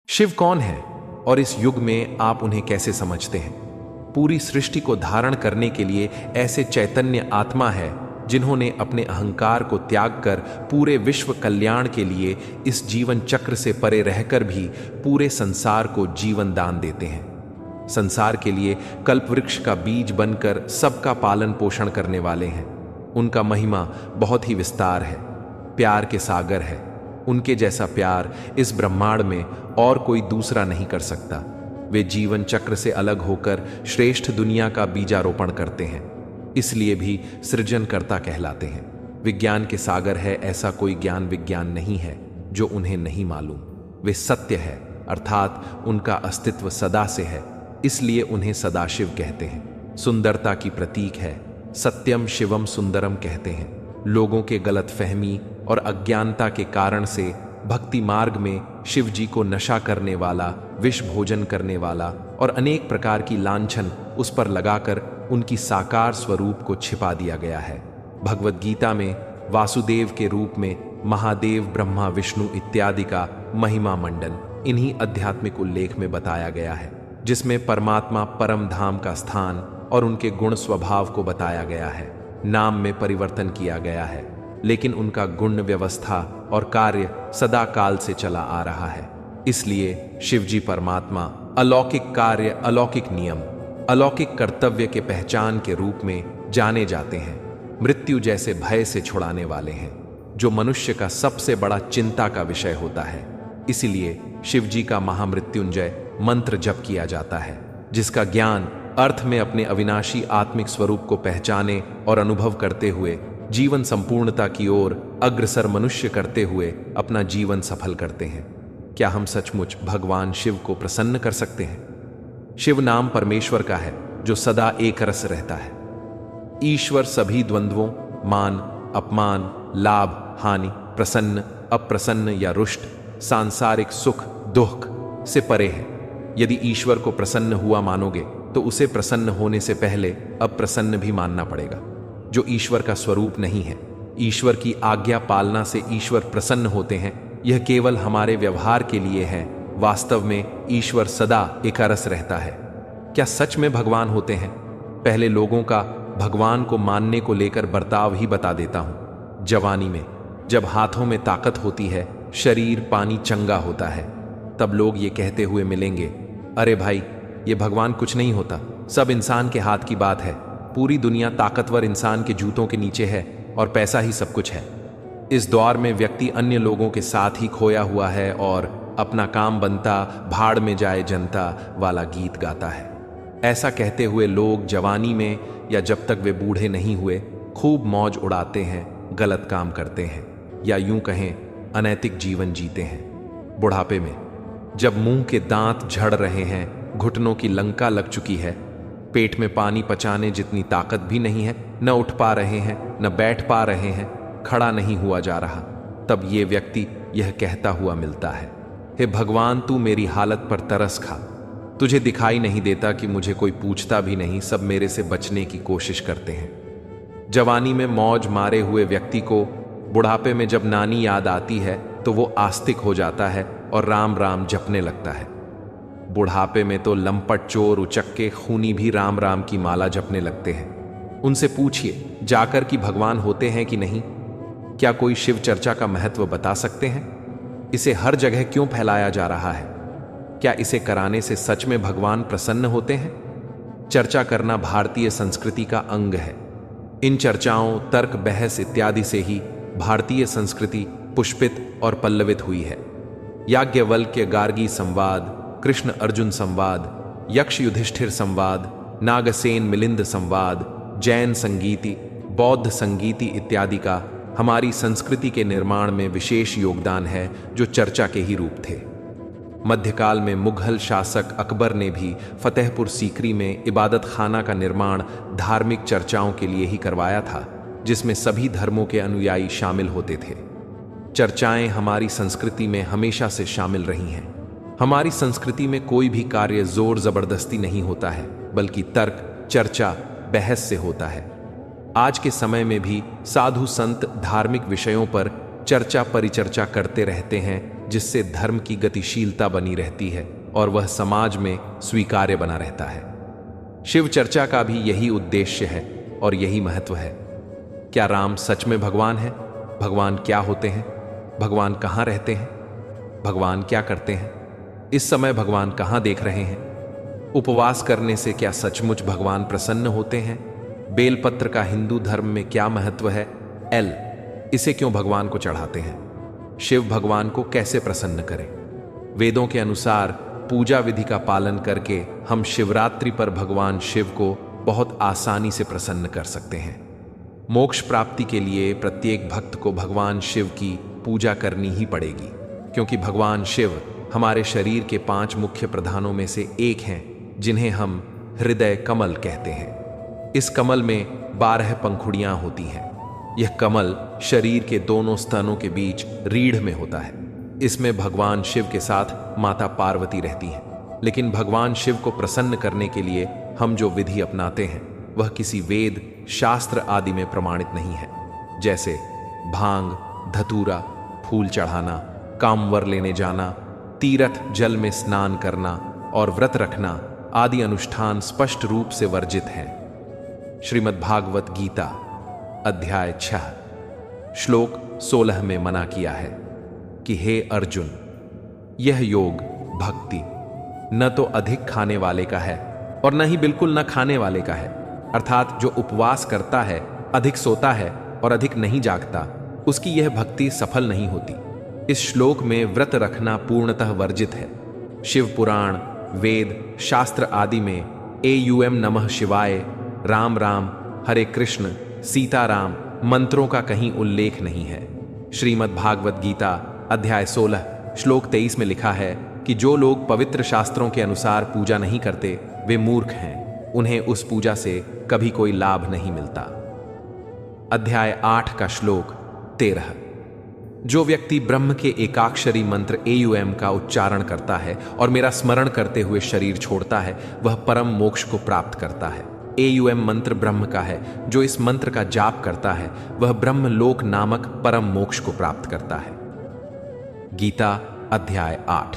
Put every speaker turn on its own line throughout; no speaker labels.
शिव कौन है और इस युग में आप उन्हें कैसे समझते हैं? पूरी सृष्टि को धारण करने के लिए ऐसे चैतन्य आत्मा है जिन्होंने अपने अहंकार को त्याग कर पूरे विश्व कल्याण के लिए इस जीवन चक्र से परे रहकर भी पूरे संसार को जीवन दान देते हैं। संसार के लिए कल्पवृक्ष का बीज बनकर सबका पालन पोषण करने वाले हैं। उनका महिमा बहुत ही विस्तार है, प्यार के सागर है। उनके जैसा प्यार इस ब्रह्मांड में और कोई दूसरा नहीं कर सकता। वे जीवन चक्र से अलग होकर श्रेष्ठ दुनिया का बीजारोपण करते हैं, इसलिए भी सृजनकर्ता कहलाते हैं। विज्ञान के सागर है, ऐसा कोई ज्ञान विज्ञान नहीं है जो उन्हें नहीं मालूम। वे सत्य है, अर्थात उनका अस्तित्व सदा से है, इसलिए उन्हें सदाशिव कहते हैं। सुंदरता की प्रतीक है, सत्यम शिवम सुंदरम कहते हैं। लोगों के गलतफहमी और अज्ञानता के कारण से भक्ति मार्ग में शिव जी को नशा करने वाला, विष भोजन करने वाला और अनेक प्रकार की लांछन उस पर लगाकर उनकी साकार स्वरूप को छिपा दिया गया है। भगवद गीता में वासुदेव के रूप में महादेव, ब्रह्मा, विष्णु इत्यादि का महिमा मंडन इन्हीं आध्यात्मिक उल्लेख में बताया गया है, जिसमें परमात्मा परम धाम का स्थान और उनके गुण स्वभाव को बताया गया है। नाम में परिवर्तन किया गया है, लेकिन उनका गुण, व्यवस्था और कार्य सदा काल से चला आ रहा है। इसलिए शिवजी परमात्मा अलौकिक कार्य, अलौकिक नियम, अलौकिक कर्तव्य के पहचान के रूप में जाने जाते हैं। मृत्यु जैसे भय से छुड़ाने वाले हैं, जो मनुष्य का सबसे बड़ा चिंता का विषय होता है। इसीलिए शिवजी का महामृत्युंजय मंत्र जप किया जाता है, जिसका ज्ञान अर्थ में अपने अविनाशी आत्मिक स्वरूप को पहचाने और अनुभव करते हुए जीवन संपूर्णता की ओर अग्रसर मनुष्य करते हुए अपना जीवन सफल करते हैं। क्या हम सचमुच भगवान शिव को प्रसन्न कर सकते हैं? शिव नाम परमेश्वर का है, जो सदा एक रस रहता है। ईश्वर सभी द्वंद्वों, मान, अपमान, लाभ, हानि, प्रसन्न, अप्रसन्न या रुष्ट, सांसारिक सुख दुख से परे है। यदि ईश्वर को प्रसन्न हुआ मानोगे तो उसे प्रसन्न होने से पहले अप्रसन्न भी मानना पड़ेगा, जो ईश्वर का स्वरूप नहीं है। ईश्वर की आज्ञा पालना से ईश्वर प्रसन्न होते हैं, यह केवल हमारे व्यवहार के लिए है। वास्तव में ईश्वर सदा एकारस रहता है। क्या सच में भगवान होते हैं? पहले लोगों का भगवान को मानने को लेकर बर्ताव ही बता देता हूं। जवानी में जब हाथों में ताकत होती है, शरीर पानी चंगा होता है, तब लोग ये कहते हुए मिलेंगे, अरे भाई, ये भगवान कुछ नहीं होता, सब इंसान के हाथ की बात है। पूरी दुनिया ताकतवर इंसान के जूतों के नीचे है और पैसा ही सब कुछ है। इस दौर में व्यक्ति अन्य लोगों के साथ ही खोया हुआ है और अपना काम बनता भाड़ में जाए जनता वाला गीत गाता है। ऐसा कहते हुए लोग जवानी में या जब तक वे बूढ़े नहीं हुए खूब मौज उड़ाते हैं, गलत काम करते हैं, या यूं कहें अनैतिक जीवन जीते हैं। बुढ़ापे में जब मुंह के दांत झड़ रहे हैं, घुटनों की लंका लग चुकी है, पेट में पानी पचाने जितनी ताकत भी नहीं है, न उठ पा रहे हैं, न बैठ पा रहे हैं, खड़ा नहीं हुआ जा रहा, तब ये व्यक्ति यह कहता हुआ मिलता है, हे भगवान, तू मेरी हालत पर तरस खा। तुझे दिखाई नहीं देता कि मुझे कोई पूछता भी नहीं, सब मेरे से बचने की कोशिश करते हैं। जवानी में मौज मारे हुए व्यक्ति को बुढ़ापे में जब नानी याद आती है तो वो आस्तिक हो जाता है और राम राम जपने लगता है। बुढ़ापे में तो लंपट, चोर, उचक्के, खूनी भी राम राम की माला जपने लगते हैं। उनसे पूछिए जाकर कि भगवान होते हैं कि नहीं। क्या कोई शिव चर्चा का महत्व बता सकते हैं? इसे हर जगह क्यों फैलाया जा रहा है? क्या इसे कराने से सच में भगवान प्रसन्न होते हैं? चर्चा करना भारतीय संस्कृति का अंग है। इन चर्चाओं, तर्क, बहस इत्यादि से ही भारतीय संस्कृति पुष्पित और पल्लवित हुई है। याज्ञवल्क्य गार्गी संवाद, कृष्ण अर्जुन संवाद, यक्ष युधिष्ठिर संवाद, नागसेन मिलिंद संवाद, जैन संगीति, बौद्ध संगीति इत्यादि का हमारी संस्कृति के निर्माण में विशेष योगदान है, जो चर्चा के ही रूप थे। मध्यकाल में मुगल शासक अकबर ने भी फतेहपुर सीकरी में इबादत खाना का निर्माण धार्मिक चर्चाओं के लिए ही करवाया था, जिसमें सभी धर्मों के अनुयायी शामिल होते थे। चर्चाएं हमारी संस्कृति में हमेशा से शामिल रही हैं। हमारी संस्कृति में कोई भी कार्य जोर जबरदस्ती नहीं होता है, बल्कि तर्क, चर्चा, बहस से होता है। आज के समय में भी साधु संत धार्मिक विषयों पर चर्चा परिचर्चा करते रहते हैं, जिससे धर्म की गतिशीलता बनी रहती है और वह समाज में स्वीकार्य बना रहता है। शिव चर्चा का भी यही उद्देश्य है और यही महत्व है। क्या राम सच में भगवान है? भगवान क्या होते हैं? भगवान कहाँ रहते हैं? भगवान क्या करते हैं? इस समय भगवान कहाँ देख रहे हैं? उपवास करने से क्या सचमुच भगवान प्रसन्न होते हैं? बेलपत्र का हिंदू धर्म में क्या महत्व है? इसे क्यों भगवान को चढ़ाते हैं? शिव भगवान को कैसे प्रसन्न करें? वेदों के अनुसार पूजा विधि का पालन करके हम शिवरात्रि पर भगवान शिव को बहुत आसानी से प्रसन्न कर सकते हैं। मोक्ष प्राप्ति के लिए प्रत्येक भक्त को भगवान शिव की पूजा करनी ही पड़ेगी, क्योंकि भगवान शिव हमारे शरीर के 5 मुख्य प्रधानों में से एक हैं, जिन्हें हम हृदय कमल कहते हैं। इस कमल में 12 पंखुड़ियां होती हैं। यह कमल शरीर के दोनों स्तनों के बीच रीढ़ में होता है। इसमें भगवान शिव के साथ माता पार्वती रहती हैं। लेकिन भगवान शिव को प्रसन्न करने के लिए हम जो विधि अपनाते हैं वह किसी वेद, शास्त्र आदि में प्रमाणित नहीं है। जैसे भांग, धतूरा, फूल चढ़ाना, कामवर लेने जाना, तीर्थ जल में स्नान करना और व्रत रखना आदि अनुष्ठान स्पष्ट रूप से वर्जित हैं। श्रीमद् भागवत गीता अध्याय 6 श्लोक 16 में मना किया है कि हे अर्जुन, यह योग भक्ति न तो अधिक खाने वाले का है और न ही बिल्कुल न खाने वाले का है। अर्थात जो उपवास करता है, अधिक सोता है और अधिक नहीं जागता, उसकी यह भक्ति सफल नहीं होती। इस श्लोक में व्रत रखना पूर्णतः वर्जित है। शिव पुराण, वेद, शास्त्र आदि में एयूएम नमः शिवाय, राम राम, हरे कृष्ण, सीताराम मंत्रों का कहीं उल्लेख नहीं है। श्रीमद् भागवत गीता अध्याय 16 श्लोक 23 में लिखा है कि जो लोग पवित्र शास्त्रों के अनुसार पूजा नहीं करते वे मूर्ख हैं, उन्हें उस पूजा से कभी कोई लाभ नहीं मिलता। अध्याय 8 का श्लोक 13। जो व्यक्ति ब्रह्म के एकाक्षरी मंत्र एयूएम का उच्चारण करता है और मेरा स्मरण करते हुए शरीर छोड़ता है, वह परम मोक्ष को प्राप्त करता है। एयूएम मंत्र ब्रह्म का है। जो इस मंत्र का जाप करता है वह ब्रह्मलोक नामक परम मोक्ष को प्राप्त करता है। गीता अध्याय 8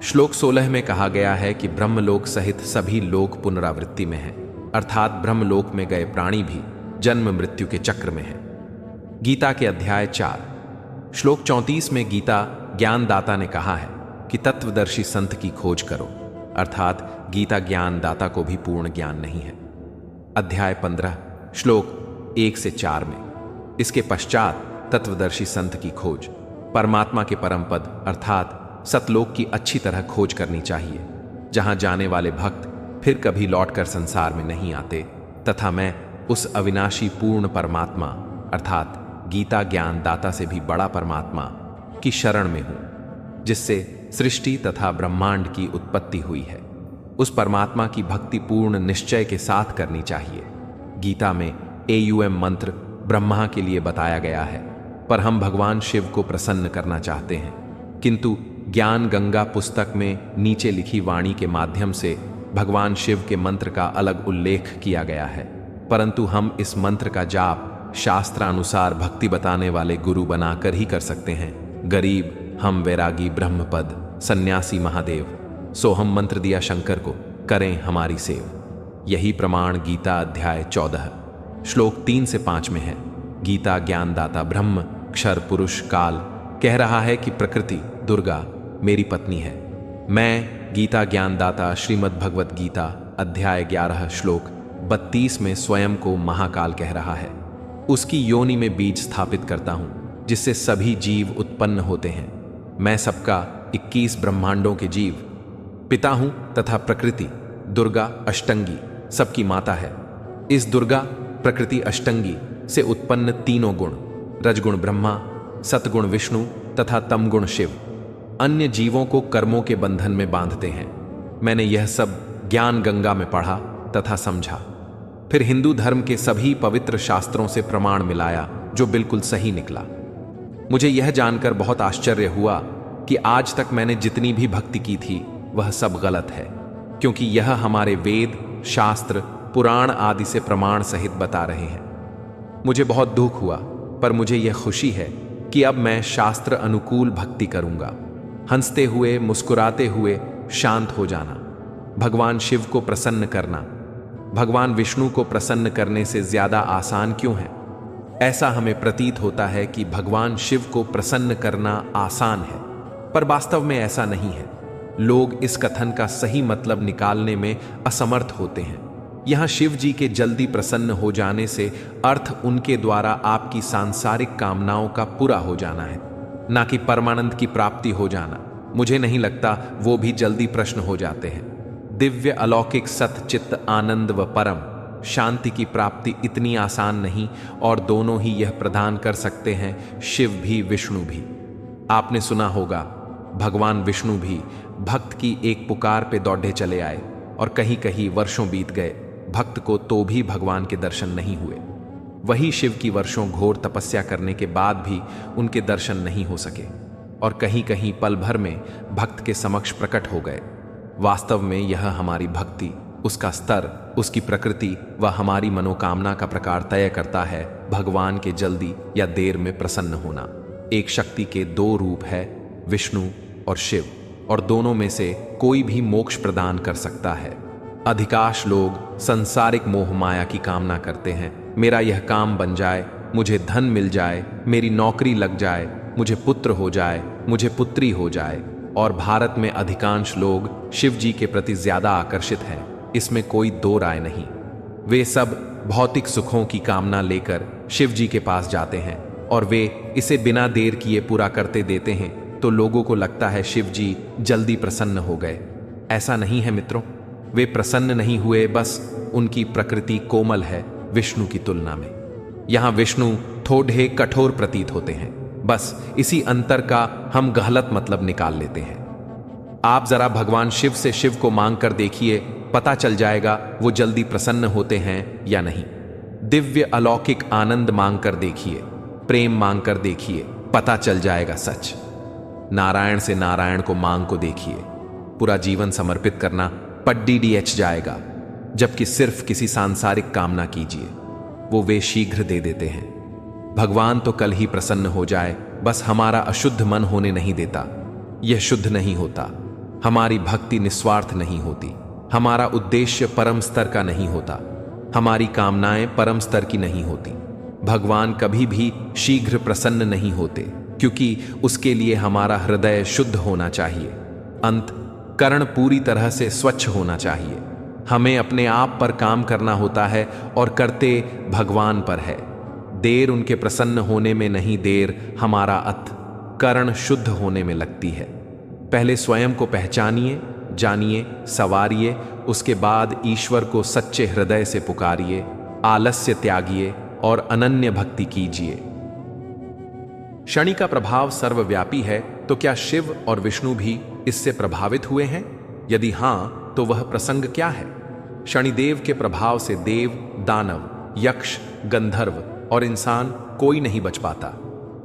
श्लोक 16 में कहा गया है कि ब्रह्मलोक सहित सभी लोक पुनरावृत्ति में हैं, अर्थात ब्रह्मलोक में गए प्राणी भी जन्म मृत्यु के चक्र में हैं। गीता के अध्याय 4 श्लोक 34 में गीता ज्ञानदाता ने कहा है कि तत्वदर्शी संत की खोज करो, अर्थात गीता ज्ञानदाता को भी पूर्ण ज्ञान नहीं है। अध्याय 15 श्लोक 1 से 4 में इसके पश्चात तत्वदर्शी संत की खोज, परमात्मा के परम पद अर्थात सतलोक की अच्छी तरह खोज करनी चाहिए, जहां जाने वाले भक्त फिर कभी लौटकर संसार में नहीं आते, तथा मैं उस अविनाशी पूर्ण परमात्मा अर्थात गीता ज्ञानदाता से भी बड़ा परमात्मा की शरण में हूं, जिससे सृष्टि तथा ब्रह्मांड की उत्पत्ति हुई है। उस परमात्मा की भक्ति पूर्ण निश्चय के साथ करनी चाहिए। गीता में एयूएम मंत्र ब्रह्मा के लिए बताया गया है, पर हम भगवान शिव को प्रसन्न करना चाहते हैं, किंतु ज्ञान गंगा पुस्तक में नीचे लिखी वाणी के माध्यम से भगवान शिव के मंत्र का अलग उल्लेख किया गया है, परंतु हम इस मंत्र का जाप शास्त्रानुसार भक्ति बताने वाले गुरु बनाकर ही कर सकते हैं। गरीब हम वैरागी ब्रह्मपद सन्यासी महादेव, सो हम मंत्र दिया शंकर को, करें हमारी सेव। यही प्रमाण गीता अध्याय 14 श्लोक 3 से 5 में है। गीता ज्ञानदाता ब्रह्म क्षर पुरुष काल कह रहा है कि प्रकृति दुर्गा मेरी पत्नी है। मैं गीता ज्ञानदाता श्रीमद् भगवत गीता अध्याय 11 श्लोक 32 में स्वयं को महाकाल कह रहा है। उसकी योनि में बीज स्थापित करता हूं, जिससे सभी जीव उत्पन्न होते हैं। मैं सबका 21 ब्रह्मांडों के जीव पिता हूं तथा प्रकृति दुर्गा अष्टंगी सबकी माता है। इस दुर्गा प्रकृति अष्टंगी से उत्पन्न तीनों गुण, रजगुण ब्रह्मा, सतगुण विष्णु तथा तमगुण शिव, अन्य जीवों को कर्मों के बंधन में बांधते हैं। मैंने यह सब ज्ञान गंगा में पढ़ा तथा समझा। फिर हिंदू धर्म के सभी पवित्र शास्त्रों से प्रमाण मिलाया, जो बिल्कुल सही निकला। मुझे यह जानकर बहुत आश्चर्य हुआ कि आज तक मैंने जितनी भी भक्ति की थी वह सब गलत है, क्योंकि यह हमारे वेद, शास्त्र, पुराण आदि से प्रमाण सहित बता रहे हैं। मुझे बहुत दुख हुआ, पर मुझे यह खुशी है कि अब मैं शास्त्र अनुकूल भक्ति करूंगा। हंसते हुए, मुस्कुराते हुए शांत हो जाना, भगवान शिव को प्रसन्न करना भगवान विष्णु को प्रसन्न करने से ज्यादा आसान क्यों है? ऐसा हमें प्रतीत होता है कि भगवान शिव को प्रसन्न करना आसान है, पर वास्तव में ऐसा नहीं है। लोग इस कथन का सही मतलब निकालने में असमर्थ होते हैं। यहां शिव जी के जल्दी प्रसन्न हो जाने से अर्थ उनके द्वारा आपकी सांसारिक कामनाओं का पूरा हो जाना है, ना कि परमानंद की प्राप्ति हो जाना। मुझे नहीं लगता वो भी जल्दी प्रश्न हो जाते हैं। दिव्य अलौकिक सत चित्त आनंद व परम शांति की प्राप्ति इतनी आसान नहीं, और दोनों ही यह प्रदान कर सकते हैं, शिव भी विष्णु भी। आपने सुना होगा, भगवान विष्णु भी भक्त की एक पुकार पे दौड़े चले आए, और कहीं कहीं वर्षों बीत गए, भक्त को तो भी भगवान के दर्शन नहीं हुए। वही शिव की वर्षों घोर तपस्या करने के बाद भी उनके दर्शन नहीं हो सके, और कहीं कहीं पल भर में भक्त के समक्ष प्रकट हो गए। वास्तव में यह हमारी भक्ति, उसका स्तर, उसकी प्रकृति व हमारी मनोकामना का प्रकार तय करता है भगवान के जल्दी या देर में प्रसन्न होना। एक शक्ति के दो रूप है, विष्णु और शिव, और दोनों में से कोई भी मोक्ष प्रदान कर सकता है। अधिकांश लोग सांसारिक मोह माया की कामना करते हैं। मेरा यह काम बन जाए, मुझे धन मिल जाए, मेरी नौकरी लग जाए, मुझे पुत्र हो जाए, मुझे पुत्री हो जाए। और भारत में अधिकांश लोग शिव जी के प्रति ज्यादा आकर्षित हैं, इसमें कोई दो राय नहीं। वे सब भौतिक सुखों की कामना लेकर शिव जी के पास जाते हैं, और वे इसे बिना देर किए पूरा करते देते हैं, तो लोगों को लगता है शिव जी जल्दी प्रसन्न हो गए। ऐसा नहीं है मित्रों, वे प्रसन्न नहीं हुए, बस उनकी प्रकृति कोमल है विष्णु की तुलना में। यहां विष्णु थोड़े कठोर प्रतीत होते हैं, बस इसी अंतर का हम गलत मतलब निकाल लेते हैं। आप जरा भगवान शिव से शिव को मांग कर देखिए, पता चल जाएगा वो जल्दी प्रसन्न होते हैं या नहीं। दिव्य अलौकिक आनंद मांग कर देखिए, प्रेम मांग कर देखिए, पता चल जाएगा सच। नारायण से नारायण को मांग को देखिए, पूरा जीवन समर्पित करना पड्डीडीएच जाएगा। जबकि सिर्फ किसी सांसारिक कामना कीजिए, वो वे शीघ्र दे देते हैं। भगवान तो कल ही प्रसन्न हो जाए, बस हमारा अशुद्ध मन होने नहीं देता। यह शुद्ध नहीं होता, हमारी भक्ति निस्वार्थ नहीं होती, हमारा उद्देश्य परम स्तर का नहीं होता, हमारी कामनाएं परम स्तर की नहीं होती। भगवान कभी भी शीघ्र प्रसन्न नहीं होते, क्योंकि उसके लिए हमारा हृदय शुद्ध होना चाहिए, अंतःकरण पूरी तरह से स्वच्छ होना चाहिए। हमें अपने आप पर काम करना होता है, और करते भगवान पर है। देर उनके प्रसन्न होने में नहीं, देर हमारा अंतःकरण शुद्ध होने में लगती है। पहले स्वयं को पहचानिए, जानिए, सवारिए, उसके बाद ईश्वर को सच्चे हृदय से पुकारिए, आलस्य त्यागिए और अनन्य भक्ति कीजिए। शनि का प्रभाव सर्वव्यापी है, तो क्या शिव और विष्णु भी इससे प्रभावित हुए हैं? यदि हां, तो वह प्रसंग क्या है? शनिदेव के प्रभाव से देव, दानव, यक्ष, गंधर्व और इंसान कोई नहीं बच पाता।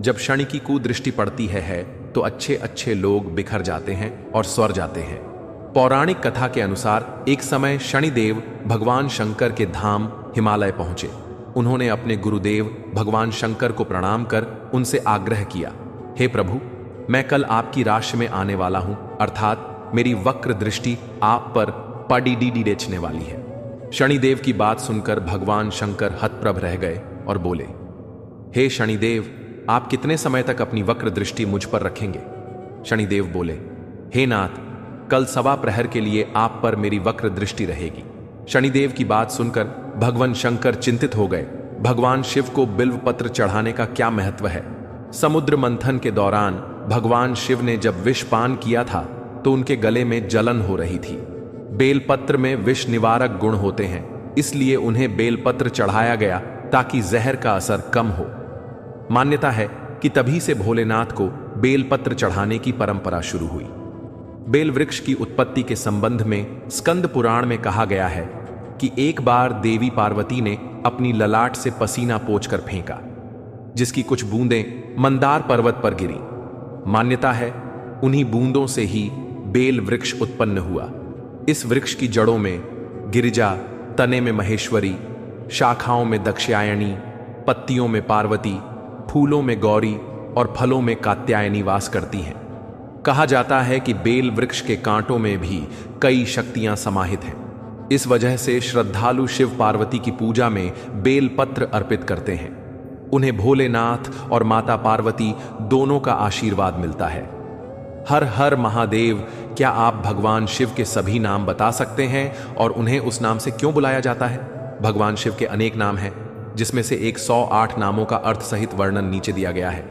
जब शनि की कुदृष्टि पड़ती है तो अच्छे अच्छे लोग बिखर जाते हैं और स्वर जाते हैं। पौराणिक कथा के अनुसार एक समय शनिदेव भगवान शंकर के धाम हिमालय पहुंचे। उन्होंने अपने गुरुदेव भगवान शंकर को प्रणाम कर उनसे आग्रह किया, हे प्रभु, मैं कल आपकी राशि में आने वाला हूं, अर्थात मेरी वक्र दृष्टि आप पर पडीडी रेचने वाली है। शनिदेव की बात सुनकर भगवान शंकर हतप्रभ रह गए और बोले, हे शनिदेव, आप कितने समय तक अपनी वक्र दृष्टि मुझ पर रखेंगे? शनिदेव बोले, हे नाथ, कल सवा प्रहर के लिए आप पर मेरी वक्र दृष्टि रहेगी। शनिदेव की बात सुनकर भगवान शंकर चिंतित हो गए। भगवान शिव को बिल्व पत्र चढ़ाने का क्या महत्व है? समुद्र मंथन के दौरान भगवान शिव ने जब विष पान किया था तो उनके गले में जलन हो रही थी। बेलपत्र में विष निवारक गुण होते हैं, इसलिए उन्हें बेलपत्र चढ़ाया गया ताकि जहर का असर कम हो। मान्यता है कि तभी से भोलेनाथ को बेलपत्र चढ़ाने की परंपरा शुरू हुई। बेल वृक्ष की उत्पत्ति के संबंध में स्कंद पुराण में कहा गया है कि एक बार देवी पार्वती ने अपनी ललाट से पसीना पोंछकर फेंका, जिसकी कुछ बूंदें मंदार पर्वत पर गिरी। मान्यता है उन्हीं बूंदों से ही बेल वृक्ष उत्पन्न हुआ। इस वृक्ष की जड़ों में गिरिजा, तने में महेश्वरी, शाखाओं में दक्षायणी, पत्तियों में पार्वती, फूलों में गौरी और फलों में कात्यायनी वास करती हैं। कहा जाता है कि बेल वृक्ष के कांटों में भी कई शक्तियां समाहित हैं। इस वजह से श्रद्धालु शिव पार्वती की पूजा में बेल पत्र अर्पित करते हैं। उन्हें भोलेनाथ और माता पार्वती दोनों का आशीर्वाद मिलता है। हर हर महादेव, क्या आप भगवान शिव के सभी नाम बता सकते हैं और उन्हें उस नाम से क्यों बुलाया जाता है? भगवान शिव के अनेक नाम हैं, जिसमें से 108 नामों का अर्थ सहित वर्णन नीचे दिया गया है।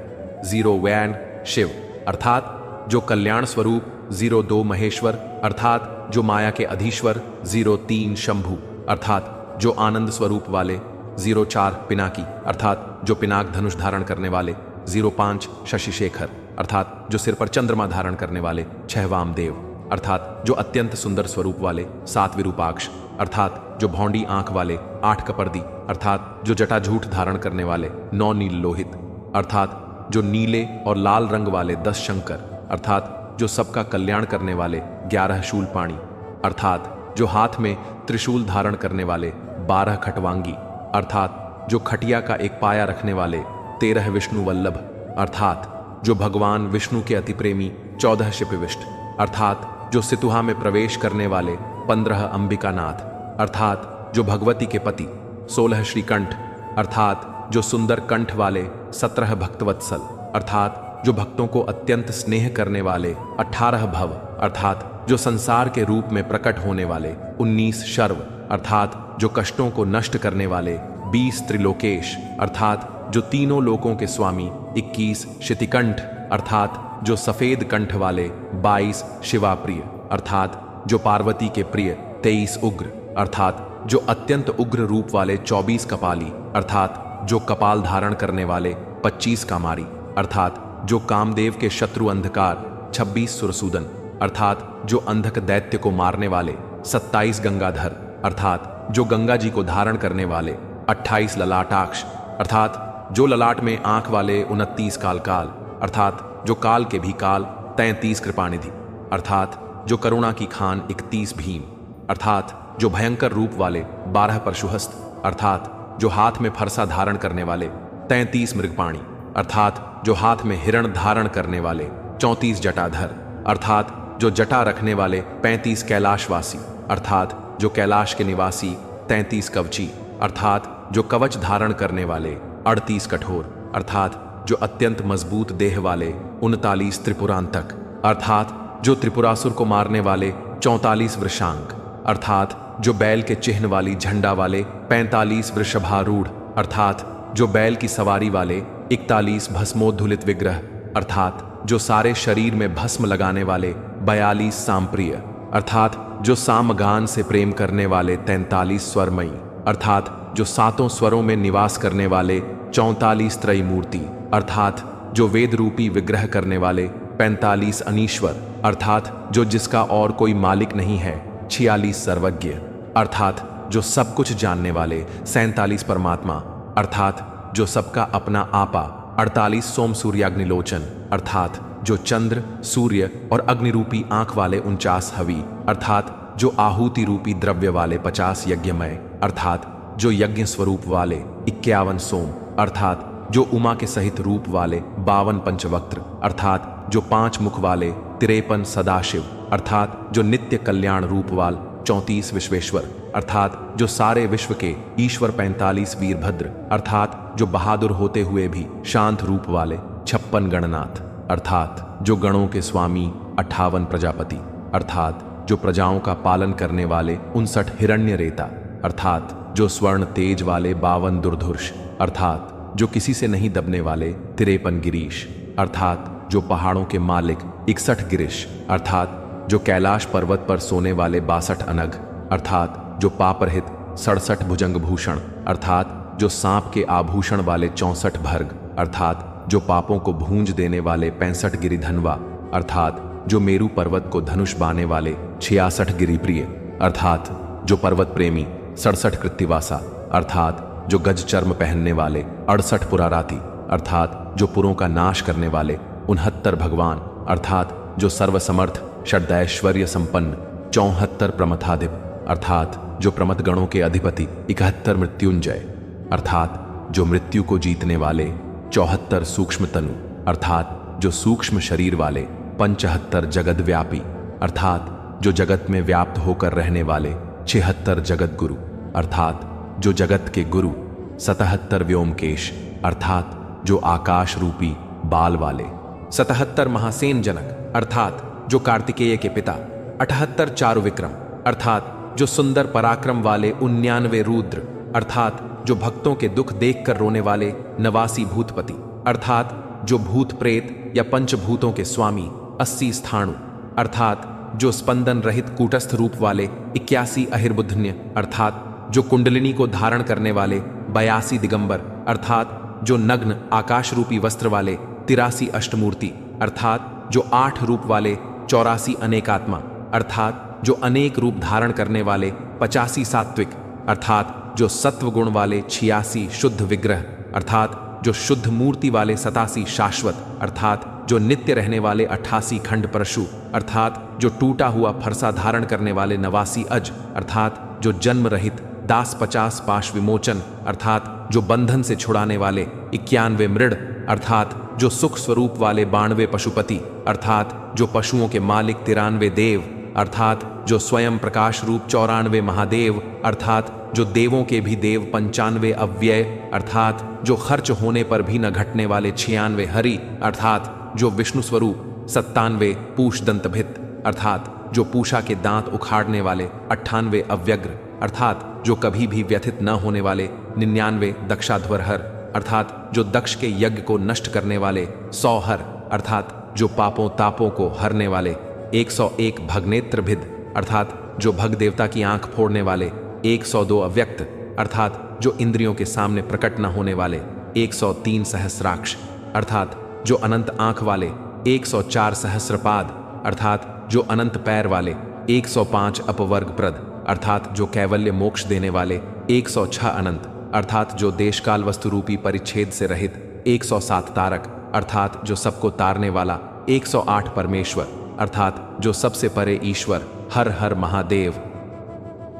01 शिव अर्थात जो कल्याण स्वरूप, 02 महेश्वर अर्थात जो माया के अधीश्वर, 03 शंभु अर्थात जो आनंद स्वरूप वाले, 04 पिनाकी अर्थात जो पिनाक धनुष धारण करने वाले, 05 शशिशेखर अर्थात जो सिर पर चंद्रमा धारण करने वाले, 6 वामदेव अर्थात जो अत्यंत सुंदर स्वरूप वाले, 7 विरूपाक्ष अर्थात जो भौंडी आंख वाले, 8 कपर्दी अर्थात जो जटाझूठ धारण करने वाले, 9 नील लोहित अर्थात जो नीले और लाल रंग वाले, 10 शंकर अर्थात जो सबका कल्याण करने वाले, 11 शूलपाणी अर्थात जो हाथ में त्रिशूल धारण करने वाले, 12 खटवांगी अर्थात जो खटिया का एक पाया रखने वाले, 13 विष्णु वल्लभ अर्थात जो भगवान विष्णु के अति प्रेमी, 14 शिपिविष्ट अर्थात जो सितुहा में प्रवेश करने वाले, 15 अंबिकानाथ अर्थात जो भगवती के पति, 16 श्रीकंठ अर्थात जो सुंदर कंठ वाले, 17 भक्तवत्सल अर्थात जो भक्तों को अत्यंत स्नेह करने वाले, 18 भव अर्थात जो संसार के रूप में प्रकट होने वाले, 19 शर्व अर्थात जो कष्टों को नष्ट करने वाले, 20 त्रिलोकेश अर्थात जो तीनों लोकों के स्वामी, 21 शितिकंठ अर्थात जो सफेद कंठ वाले, 22 शिवाप्रिय अर्थात जो पार्वती के प्रिय, 23 उग्र अर्थात जो अत्यंत उग्र रूप वाले, 24 कपाली अर्थात जो कपाल धारण करने वाले, 25 कामारी अर्थात जो कामदेव के शत्रु अंधकार, 26 सुरसूदन अर्थात जो अंधक दैत्य को मारने वाले, 27 गंगाधर अर्थात जो गंगा जी को धारण करने वाले, 28 ललाटाक्ष अर्थात जो ललाट में आंख वाले, 29 कालकाल अर्थात जो काल के भी काल, 33 कृपानिधि अर्थात जो करुणा की खान, 31 भीम अर्थात जो भयंकर रूप वाले, 12 परशुहस्त अर्थात जो हाथ में फरसा धारण करने वाले, 33 मृगपाणी अर्थात जो हाथ में हिरण धारण करने वाले, 34 जटाधर अर्थात जो जटा रखने वाले, 35 कैलाशवासी अर्थात जो कैलाश के निवासी, 33 कवची अर्थात जो कवच धारण करने वाले, 38 कठोर अर्थात जो अत्यंत मजबूत देह वाले, 39 त्रिपुरांतक अर्थात जो त्रिपुरासुर को मारने वाले, 44 वृषांक अर्थात जो बैल के चिन्ह वाली झंडा वाले, 45 वृषभारूढ़ अर्थात जो बैल की सवारी वाले, 41 भस्मोद्धुलित विग्रह अर्थात जो सारे शरीर में भस्म लगाने वाले, 42 सामप्रिय अर्थात जो सामगान से प्रेम करने वाले, 43 स्वरमयी अर्थात जो सातों स्वरों में निवास करने वाले, 44 त्रयमूर्ति अर्थात जो वेद रूपी विग्रह करने वाले, 45 अनीश्वर अर्थात जो जिसका और कोई मालिक नहीं है, 46 सर्वज्ञ अर्थात जो सब कुछ जानने वाले, 47 परमात्मा अर्थात जो सबका अपना आपा, 48 सोम सूर्याग्निलोचन अर्थात जो चंद्र, सूर्य और अग्निरूपी आंख वाले, 49 हवि अर्थात जो आहुति रूपी द्रव्य वाले, 50 यज्ञमय अर्थात जो यज्ञ स्वरूप वाले, 51 सोम अर्थात जो उमा के सहित रूप वाले, 52 पंचवक्त्र अर्थात जो 5 मुख वाले, 53 सदाशिव अर्थात जो नित्य कल्याण रूप वाल, 34 विश्वेश्वर अर्थात जो सारे विश्व के ईश्वर, 45 वीरभद्र अर्थात जो बहादुर होते हुए भी शांत रूप वाले, 56 गणनाथ अर्थात जो गणों के स्वामी, 58 प्रजापति अर्थात जो प्रजाओं का पालन करने वाले, 59 हिरण्य रेता अर्थात जो स्वर्ण तेज वाले, 52 दुर्धुर्ष अर्थात जो किसी से नहीं दबने वाले, 53 गिरीश अर्थात जो पहाड़ों के मालिक, 61 गिरीश अर्थात जो कैलाश पर्वत पर सोने वाले, 62 अनघ अर्थात जो पापरहित, 67 भुजंग भूषण अर्थात जो सांप के आभूषण वाले, 64 भर्ग अर्थात जो पापों को भूंज देने वाले, 65 गिरिधनवा अर्थात जो मेरू पर्वत को धनुष बाने वाले, 66 गिरिप्रिय अर्थात जो पर्वत प्रेमी, 67 कृत्तिवासा अर्थात जो गज चर्म पहनने वाले, 68 पुराराती अर्थात जो पुरों का नाश करने वाले, 69 भगवान अर्थात जो सर्वसमर्थ, षड्दैश्वर्य संपन्न, 74 प्रमथाधिप अर्थात जो प्रमथ गणों के अधिपति, 71 मृत्युंजय अर्थात जो मृत्यु को जीतने वाले, 74 सूक्ष्म तनु अर्थात जो सूक्ष्म शरीर वाले, 75 जगत व्यापी अर्थात जो जगत में व्याप्त होकर रहने वाले, 76 जगत गुरु अर्थात जो जगत के गुरु, 77 व्योमकेश अर्थात जो आकाश रूपी बाल वाले, 77 महासेन जनक अर्थात जो कार्तिकेय के पिता, 78 चारु विक्रम अर्थात जो सुंदर पराक्रम वाले, 99 रुद्र अर्थात जो भक्तों के दुख देखकर रोने वाले, 89 भूतपति अर्थात जो भूत प्रेत या पंचभूतों के स्वामी, 80 स्थाणु अर्थात जो स्पंदन रहित कूटस्थ रूप वाले, 81 अहिर्बुद्धन्य अर्थात जो कुंडलिनी को धारण करने वाले, 82 दिगंबर अर्थात जो नग्न आकाश रूपी वस्त्र वाले, 83 अष्टमूर्ति अर्थात जो 8 रूप वाले, 84 अनेकात्मा अर्थात जो अनेक रूप धारण करने वाले, 85 सात्विक अर्थात जो सत्व गुण वाले, 86 शुद्ध विग्रह अर्थात जो शुद्ध मूर्ति वाले, 87 शाश्वत अर्थात जो नित्य रहने वाले, 88 खंड परशु अर्थात जो टूटा हुआ फरसा धारण करने वाले, 89 अज अर्थात जो जन्म रहित, दास 50 पाश विमोचन अर्थात जो बंधन से छुड़ाने वाले, 91 मृड अर्थात जो सुख स्वरूप वाले, 92 पशुपति अर्थात जो पशुओं के मालिक, 93 देव अर्थात जो स्वयं प्रकाश रूप, 94 महादेव अर्थात जो देवों के भी देव, 95 अव्यय अर्थात जो खर्च होने पर भी न घटने वाले, 96 हरि अर्थात जो विष्णु स्वरूप, 97 पूष दंतभित अर्थात जो पूषा के दांत उखाड़ने वाले, 98 अव्यग्र अर्थात जो कभी भी व्यथित न होने वाले, 99 दक्षाध्वरहर अर्थात जो दक्ष के यज्ञ को नष्ट करने वाले, 100 हर अर्थात जो पापों तापों को हरने वाले, 101 भगनेत्रभिद अर्थात जो भग देवता की आंख फोड़ने वाले, 102 अव्यक्त अर्थात जो इंद्रियों के सामने प्रकट न होने वाले, 103 सहस्राक्ष अर्थात जो अनंत आंख वाले, 104 सहस्रपाद अर्थात जो अनंत पैर वाले, 105 अपवर्ग प्रद अर्थात जो कैवल्य मोक्ष देने वाले, 106 अनंत अर्थात जो देशकाल वस्तु रूपी परिच्छेद से रहित, 107 तारक अर्थात जो सबको तारने वाला, 108 परमेश्वर अर्थात जो सबसे परे ईश्वर, हर हर महादेव।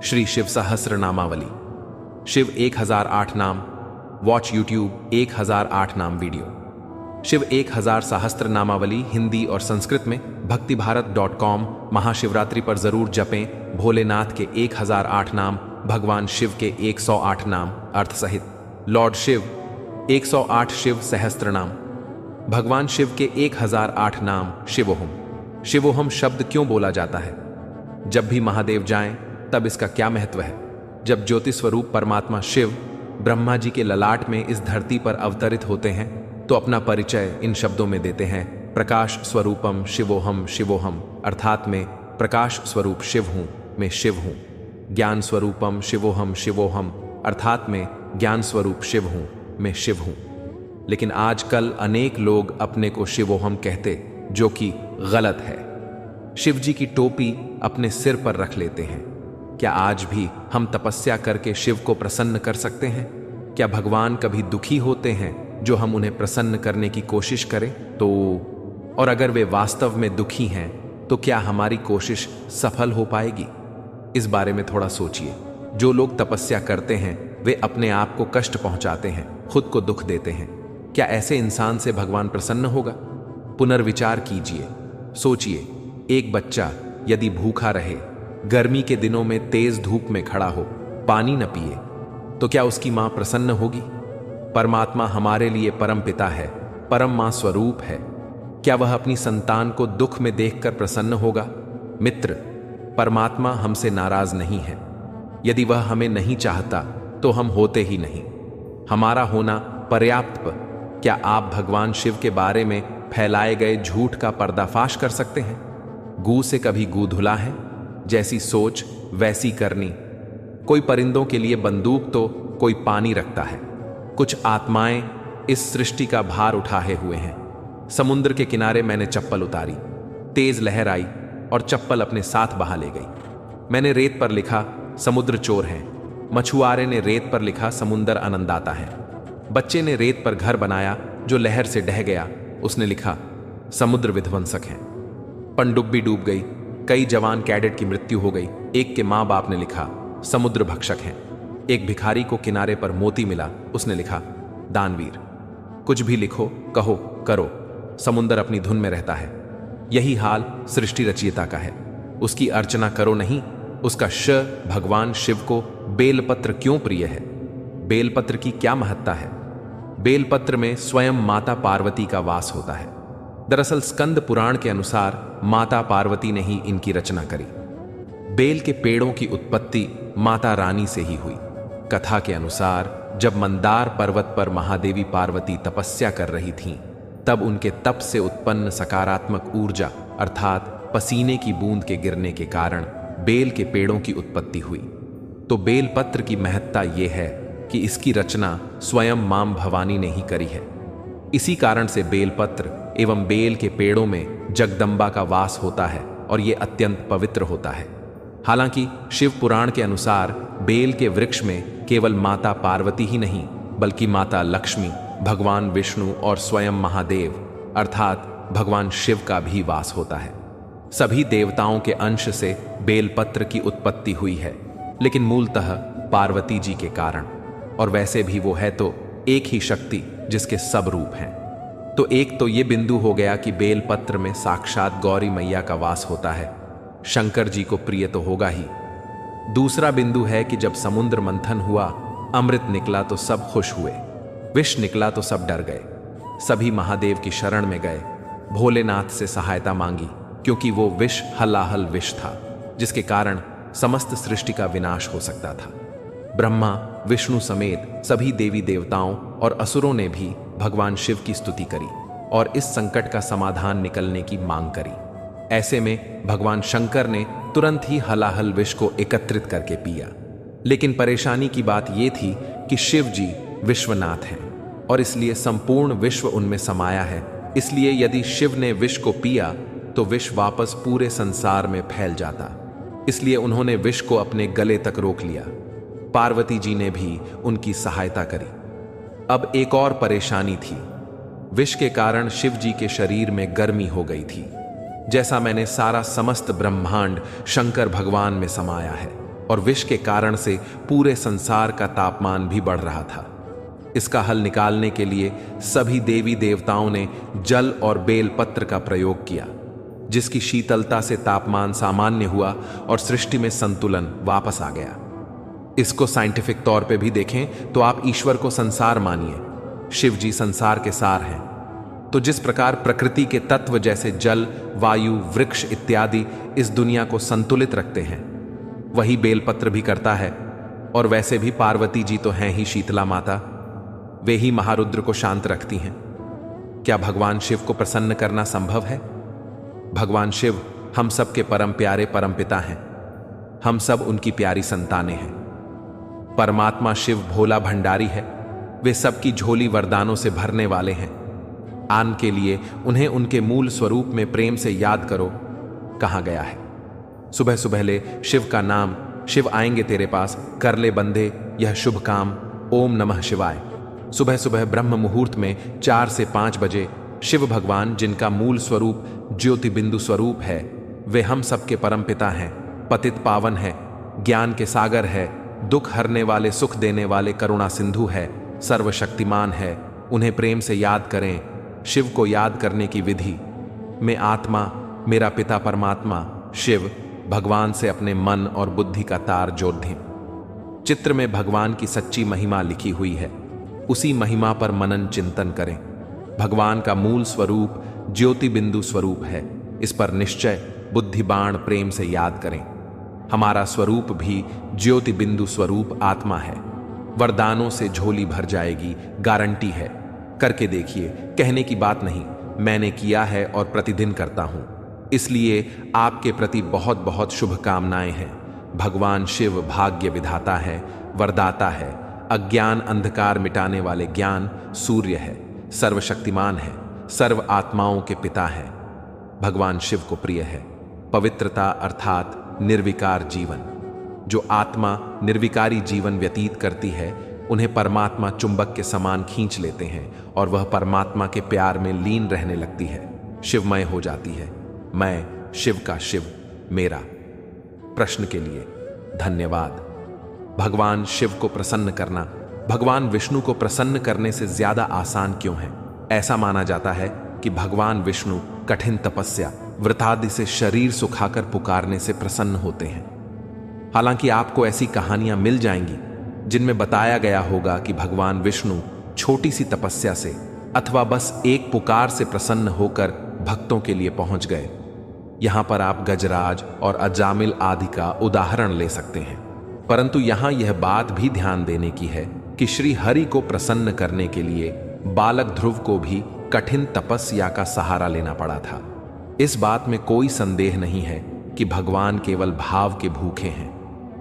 श्री शिव सहस्र नामावली। शिव 1008 नाम। वॉच यूट्यूब 1008 नाम वीडियो। शिव 1000 सहस्त्र नामावली हिंदी और संस्कृत में भक्तिभारत.com। महाशिवरात्रि पर जरूर जपें भोलेनाथ के 1008 नाम, भगवान शिव के 108 नाम अर्थ सहित। लॉर्ड शिव 108 शिव सहस्त्र नाम। भगवान शिव के 1008 नाम। शिवोहम। शिवोहम शब्द क्यों बोला जाता है? जब भी महादेव जाएं तब इसका क्या महत्व है? जब ज्योति स्वरूप परमात्मा शिव ब्रह्मा जी के ललाट में इस धरती पर अवतरित होते हैं तो अपना परिचय इन शब्दों में देते हैं, प्रकाश स्वरूपम शिवोहम। शिवोहम अर्थात मैं प्रकाश स्वरूप शिव हूं, मैं शिव हूं। ज्ञान स्वरूपम शिवोहम। शिवोहम अर्थात मैं ज्ञान स्वरूप शिव हूं, मैं शिव हूं। लेकिन आजकल अनेक लोग अपने को शिवोहम कहते, जो कि गलत है। शिव जी की टोपी अपने सिर पर रख लेते हैं। क्या आज भी हम तपस्या करके शिव को प्रसन्न कर सकते हैं? क्या भगवान कभी दुखी होते हैं जो हम उन्हें प्रसन्न करने की कोशिश करें तो? और अगर वे वास्तव में दुखी हैं तो क्या हमारी कोशिश सफल हो पाएगी? इस बारे में थोड़ा सोचिए। जो लोग तपस्या करते हैं वे अपने आप को कष्ट पहुंचाते हैं, खुद को दुख देते हैं। क्या ऐसे इंसान से भगवान प्रसन्न होगा? पुनर्विचार कीजिए, सोचिए। एक बच्चा यदि भूखा रहे, गर्मी के दिनों में तेज धूप में खड़ा हो, पानी न पिए, तो क्या उसकी मां प्रसन्न होगी? परमात्मा हमारे लिए परम पिता है, परम मां स्वरूप है। क्या वह अपनी संतान को दुख में देखकर प्रसन्न होगा? मित्र, परमात्मा हमसे नाराज नहीं है। यदि वह हमें नहीं चाहता तो हम होते ही नहीं। हमारा होना पर्याप्त। क्या आप भगवान शिव के बारे में फैलाए गए झूठ का पर्दाफाश कर सकते हैं? गू से कभी गू धुला है? जैसी सोच वैसी करनी। कोई परिंदों के लिए बंदूक तो कोई पानी रखता है। कुछ आत्माएं इस सृष्टि का भार उठाए हुए हैं। समुद्र के किनारे मैंने चप्पल उतारी, तेज लहर आई और चप्पल अपने साथ बहा ले गई। मैंने रेत पर लिखा समुद्र चोर है। मछुआरे ने रेत पर लिखा समुद्र आनंदाता है। बच्चे ने रेत पर घर बनाया जो लहर से ढह गया, उसने लिखा समुद्र विध्वंसक है। पनडुब्बी डूब गई, कई जवान कैडेट की मृत्यु हो गई। एक के मां बाप ने लिखा समुद्र भक्षक हैं। एक भिखारी को किनारे पर मोती मिला, उसने लिखा दानवीर। कुछ भी लिखो, कहो, करो, समुंदर अपनी धुन में रहता है। यही हाल सृष्टि रचयिता का है। उसकी अर्चना करो नहीं, उसका श भगवान शिव को बेलपत्र क्यों प्रिय है? बेलपत्र की क्या महत्ता है? बेलपत्र में स्वयं माता पार्वती का वास होता है। दरअसल स्कंद पुराण के अनुसार माता पार्वती ने ही इनकी रचना करी। बेल के पेड़ों की उत्पत्ति माता रानी से ही हुई। कथा के अनुसार जब मंदार पर्वत पर महादेवी पार्वती तपस्या कर रही थीं, तब उनके तप से उत्पन्न सकारात्मक ऊर्जा अर्थात पसीने की बूंद के गिरने के कारण बेल के पेड़ों की उत्पत्ति हुई। तो बेलपत्र की महत्ता यह है कि इसकी रचना स्वयं मां भवानी ने ही करी है। इसी कारण से बेलपत्र एवं बेल के पेड़ों में जगदम्बा का वास होता है और ये अत्यंत पवित्र होता है। हालांकि शिव पुराण के अनुसार बेल के वृक्ष में केवल माता पार्वती ही नहीं बल्कि माता लक्ष्मी, भगवान विष्णु और स्वयं महादेव अर्थात भगवान शिव का भी वास होता है। सभी देवताओं के अंश से बेलपत्र की उत्पत्ति हुई है, लेकिन मूलतः पार्वती जी के कारण। और वैसे भी वो है तो एक ही शक्ति जिसके सब रूप हैं। तो एक तो ये बिंदु हो गया कि बेलपत्र में साक्षात गौरी मैया का वास होता है, शंकर जी को प्रिय तो होगा ही। दूसरा बिंदु है कि जब समुद्र मंथन हुआ, अमृत निकला तो सब खुश हुए, विष निकला तो सब डर गए। सभी महादेव की शरण में गए, भोलेनाथ से सहायता मांगी, क्योंकि वो विष हलाहल विष था जिसके कारण समस्त सृष्टि का विनाश हो सकता था। ब्रह्मा, विष्णु समेत सभी देवी देवताओं और असुरों ने भी भगवान शिव की स्तुति करी और इस संकट का समाधान निकलने की मांग करी। ऐसे में भगवान शंकर ने तुरंत ही हलाहल विष को एकत्रित करके पिया। लेकिन परेशानी की बात यह थी कि शिव जी विश्वनाथ हैं और इसलिए संपूर्ण विश्व उनमें समाया है। इसलिए यदि शिव ने विष को पिया तो विष वापस पूरे संसार में फैल जाता। इसलिए उन्होंने विष को अपने गले तक रोक लिया। पार्वती जी ने भी उनकी सहायता करी। अब एक और परेशानी थी। विष के कारण शिव जी के शरीर में गर्मी हो गई थी। जैसा मैंने सारा समस्त ब्रह्मांड शंकर भगवान में समाया है और विष के कारण से पूरे संसार का तापमान भी बढ़ रहा था। इसका हल निकालने के लिए सभी देवी देवताओं ने जल और बेलपत्र का प्रयोग किया, जिसकी शीतलता से तापमान सामान्य हुआ और सृष्टि में संतुलन वापस आ गया। इसको साइंटिफिक तौर पे भी देखें तो आप ईश्वर को संसार मानिए, शिव जी संसार के सार हैं। तो जिस प्रकार प्रकृति के तत्व जैसे जल, वायु, वृक्ष इत्यादि इस दुनिया को संतुलित रखते हैं, वही बेलपत्र भी करता है। और वैसे भी पार्वती जी तो हैं ही शीतला माता, वे ही महारुद्र को शांत रखती हैं। क्या भगवान शिव को प्रसन्न करना संभव है? भगवान शिव हम सब के परम प्यारे परमपिता हैं। हम सब उनकी प्यारी संतानें हैं। परमात्मा शिव भोला भंडारी है। वे सबकी झोली वरदानों से भरने वाले हैं। आन के लिए उन्हें उनके मूल स्वरूप में प्रेम से याद करो, कहा गया है। सुबह सुबह ले शिव का नाम, शिव आएंगे तेरे पास, कर ले बंदे यह शुभ काम, ओम नमः शिवाय। सुबह सुबह ब्रह्म मुहूर्त में 4 से 5 बजे शिव भगवान, जिनका मूल स्वरूप ज्योति बिंदु स्वरूप है, वे हम सबके परम पिता हैं, पतित पावन है, ज्ञान के सागर है, दुख हरने वाले, सुख देने वाले, करुणा सिंधु है, सर्वशक्तिमान है। उन्हें प्रेम से याद करें। शिव को याद करने की विधि: मैं आत्मा, मेरा पिता परमात्मा शिव भगवान से अपने मन और बुद्धि का तार जोड़ दें। चित्र में भगवान की सच्ची महिमा लिखी हुई है, उसी महिमा पर मनन चिंतन करें। भगवान का मूल स्वरूप ज्योति बिंदु स्वरूप है, इस पर निश्चय बुद्धि बाण प्रेम से याद करें। हमारा स्वरूप भी ज्योति बिंदु स्वरूप आत्मा है। वरदानों से झोली भर जाएगी, गारंटी है। करके देखिए, कहने की बात नहीं, मैंने किया है और प्रतिदिन करता हूं। इसलिए आपके प्रति बहुत बहुत शुभकामनाएं हैं। भगवान शिव भाग्य विधाता है, वरदाता है, अज्ञान अंधकार मिटाने वाले ज्ञान सूर्य है, सर्वशक्तिमान है, सर्व आत्माओं के पिता है। भगवान शिव को प्रिय है पवित्रता अर्थात निर्विकार जीवन। जो आत्मा निर्विकारी जीवन व्यतीत करती है, उन्हें परमात्मा चुंबक के समान खींच लेते हैं और वह परमात्मा के प्यार में लीन रहने लगती है, शिवमय हो जाती है। मैं शिव का शिव मेरा। प्रश्न के लिए धन्यवाद। भगवान शिव को प्रसन्न करना भगवान विष्णु को प्रसन्न करने से ज्यादा आसान क्यों है? ऐसा माना जाता है कि भगवान विष्णु कठिन तपस्या व्रतादि से शरीर सुखाकर पुकारने से प्रसन्न होते हैं। हालांकि आपको ऐसी कहानियां मिल जाएंगी जिनमें बताया गया होगा कि भगवान विष्णु छोटी सी तपस्या से अथवा बस एक पुकार से प्रसन्न होकर भक्तों के लिए पहुंच गए। यहां पर आप गजराज और अजामिल आदि का उदाहरण ले सकते हैं, परंतु यहां यह बात भी ध्यान देने की है कि श्री हरि को प्रसन्न करने के लिए बालक ध्रुव को भी कठिन तपस्या का सहारा लेना पड़ा था। इस बात में कोई संदेह नहीं है कि भगवान केवल भाव के भूखे हैं,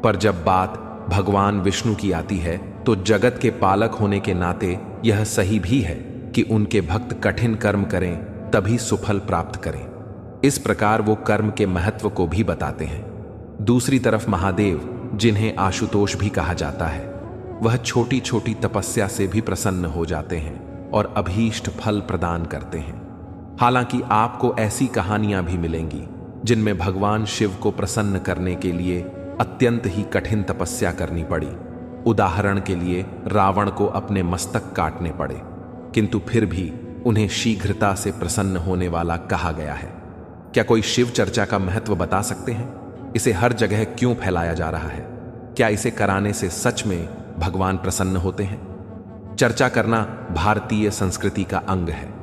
पर जब बात भगवान विष्णु की आती है तो जगत के पालक होने के नाते यह सही भी है कि उनके भक्त कठिन कर्म करें तभी सुफल प्राप्त करें। इस प्रकार वो कर्म के महत्व को भी बताते हैं। दूसरी तरफ महादेव, जिन्हें आशुतोष भी कहा जाता है, वह छोटी छोटी तपस्या से भी प्रसन्न हो जाते हैं और अभीष्ट फल प्रदान करते हैं। हालांकि आपको ऐसी कहानियां भी मिलेंगी जिनमें भगवान शिव को प्रसन्न करने के लिए अत्यंत ही कठिन तपस्या करनी पड़ी। उदाहरण के लिए रावण को अपने मस्तक काटने पड़े, किंतु फिर भी उन्हें शीघ्रता से प्रसन्न होने वाला कहा गया है। क्या कोई शिव चर्चा का महत्व बता सकते हैं? इसे हर जगह क्यों फैलाया जा रहा है? क्या इसे कराने से सच में भगवान प्रसन्न होते हैं? चर्चा करना भारतीय संस्कृति का अंग है।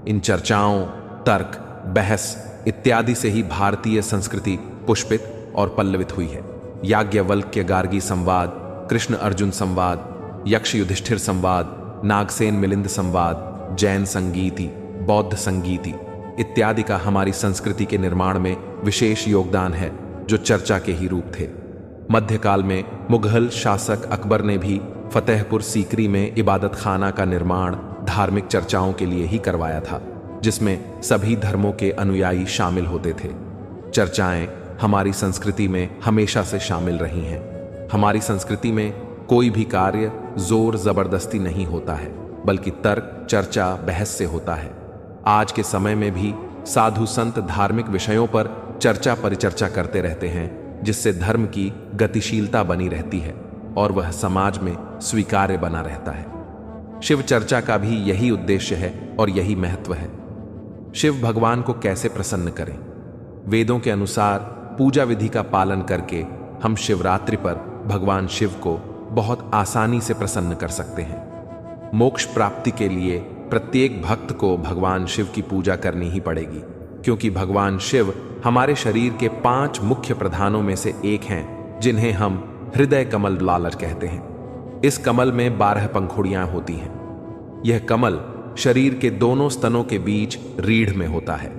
इन चर्चाओं, तर्क, बहस इत्यादि से ही भारतीय संस्कृति पुष्पित और पल्लवित हुई है। याज्ञवल्क्य गार्गी संवाद, कृष्ण अर्जुन संवाद, यक्ष युधिष्ठिर संवाद, नागसेन मिलिंद संवाद, जैन संगीति, बौद्ध संगीति इत्यादि का हमारी संस्कृति के निर्माण में विशेष योगदान है, जो चर्चा के ही रूप थे। मध्यकाल में मुगल शासक अकबर ने भी फतेहपुर सीकरी में इबादत खाना का निर्माण धार्मिक चर्चाओं के लिए ही करवाया था, जिसमें सभी धर्मों के अनुयायी शामिल होते थे। चर्चाएं हमारी संस्कृति में हमेशा से शामिल रही हैं। हमारी संस्कृति में कोई भी कार्य जोर जबरदस्ती नहीं होता है, बल्कि तर्क, चर्चा, बहस से होता है। आज के समय में भी साधु संत धार्मिक विषयों पर चर्चा परिचर्चा करते रहते हैं, जिससे धर्म की गतिशीलता बनी रहती है और वह समाज में स्वीकार्य बना रहता है। शिव चर्चा का भी यही उद्देश्य है और यही महत्व है। शिव भगवान को कैसे प्रसन्न करें? वेदों के अनुसार पूजा विधि का पालन करके हम शिवरात्रि पर भगवान शिव को बहुत आसानी से प्रसन्न कर सकते हैं। मोक्ष प्राप्ति के लिए प्रत्येक भक्त को भगवान शिव की पूजा करनी ही पड़ेगी, क्योंकि भगवान शिव हमारे शरीर के 5 मुख्य प्रधानों में से एक हैं, जिन्हें हम हृदय कमल लालच कहते हैं। इस कमल में 12 पंखुड़ियां होती हैं। यह कमल शरीर के दोनों स्तनों के बीच रीढ़ में होता है।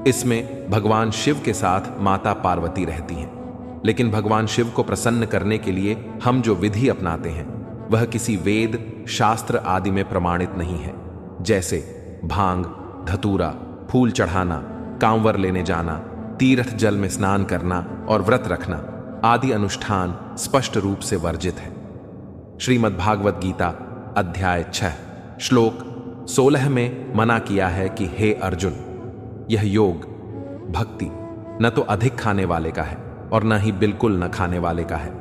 इसमें भगवान शिव के साथ माता पार्वती रहती हैं। लेकिन भगवान शिव को प्रसन्न करने के लिए हम जो विधि अपनाते हैं वह किसी वेद, शास्त्र आदि में प्रमाणित नहीं है, जैसे भांग, धतूरा, फूल चढ़ाना, कांवर लेने जाना, तीर्थ जल में स्नान करना और व्रत रखना आदि अनुष्ठान स्पष्ट रूप से वर्जित है। श्रीमद् भागवत गीता अध्याय 6 श्लोक 16 में मना किया है कि हे अर्जुन, यह योग, भक्ति न तो अधिक खाने वाले का है और न ही बिल्कुल न खाने वाले का है।